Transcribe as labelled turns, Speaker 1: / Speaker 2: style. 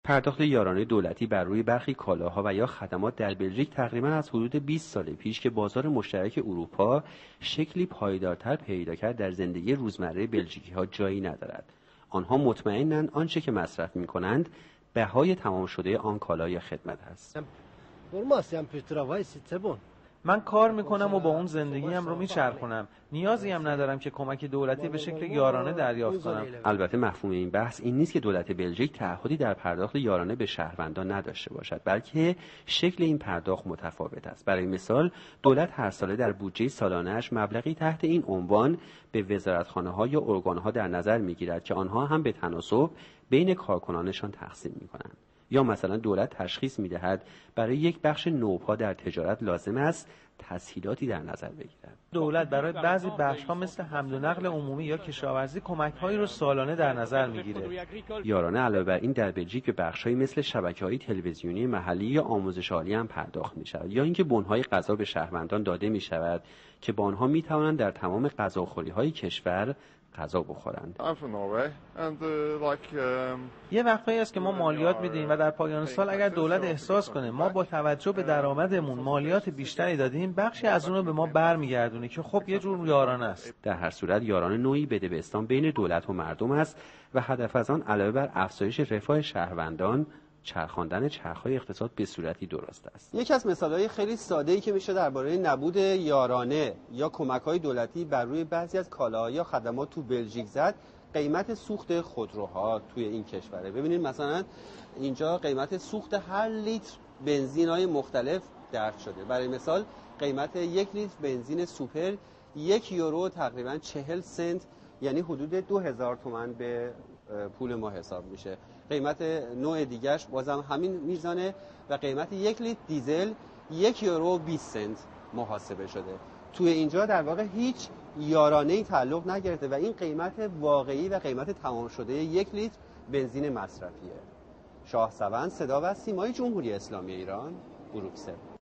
Speaker 1: پرداخت یارانه دولتی بر روی برخی کالاها و یا خدمات در بلژیک تقریبا از حدود 20 سال پیش که بازار مشترک اروپا شکلی پایدارتر پیدا کرد در زندگی روزمره بلژیکی‌ها جایی ندارد. آنها مطمئنند آنچه که مصرف می‌کنند بهای تمام شده آن کالا یا خدمت است.
Speaker 2: من کار میکنم و با اون زندگیم رو میچرخونم. نیازی هم ندارم که کمک دولتی به شکل یارانه دریافت کنم.
Speaker 1: البته مفهوم این بحث این نیست که دولت بلژیک تعهدی در پرداخت یارانه به شهروندان نداشته باشد، بلکه شکل این پرداخت متفاوت است. برای مثال دولت هر ساله در بودجه سالانه‌اش مبلغی تحت این عنوان به وزارتخانه‌ها یا ارگان‌ها در نظر میگیرد که آنها هم به تناسب بین کارکنانشان تقسیم میکنند. یا مثلا دولت تشخیص می‌دهد برای یک بخش نوپا در تجارت لازم است تسهیلاتی در نظر بگیرد.
Speaker 2: دولت برای بعضی بخش‌ها مثل حمل و نقل عمومی یا کشاورزی کمک‌هایی را سالانه در نظر می‌گیرد.
Speaker 1: یارانه علاوه بر این در بلژیک به بخش‌هایی مثل شبکه‌های تلویزیونی محلی یا آموزش عالی هم پرداخت می‌شود، یا اینکه بن‌های غذا به شهروندان داده می‌شود که با آنها می‌توانند در تمام غذاخوری‌های کشور غذا بخورند.
Speaker 2: یه وقتایی است که ما مالیات میدیم و در پایان سال اگر دولت احساس کنه ما با توجه به درآمدمون مالیات بیشتری دادیم، بخشی از اون رو به ما برمیگردونه که خب یه جور یارانه است.
Speaker 1: در هر صورت یارانه نوعی بدبستان بین دولت و مردم است و هدف از آن علاوه بر افزایش رفاه شهروندان چرخاندن چرخهای اقتصاد به صورتی درست است.
Speaker 3: یکی از مثالهای خیلی ساده‌ای که میشه درباره نبود یارانه یا کمک‌های دولتی بر روی بعضی از کالاها یا خدمات تو بلژیک زد، قیمت سوخت خودروها توی این کشوره. ببینید مثلا اینجا قیمت سوخت هر لیتر بنزین‌های مختلف درج شده. برای مثال قیمت 1 لیتر بنزین سوپر 1 یورو تقریباً 40 سنت، یعنی حدود 2000 تومان به پول ما حساب میشه. قیمت نوع دیگرش بازم همین میزانه و قیمت 1 لیتر دیزل 1 یورو 20 سنت محاسبه شده. توی اینجا در واقع هیچ یارانه‌ای تعلق نگرفته و این قیمت واقعی و قیمت تمام شده 1 لیتر بنزین مصرفیه. شاه سوند، صدا و سیمای جمهوری اسلامی ایران، بروکسل.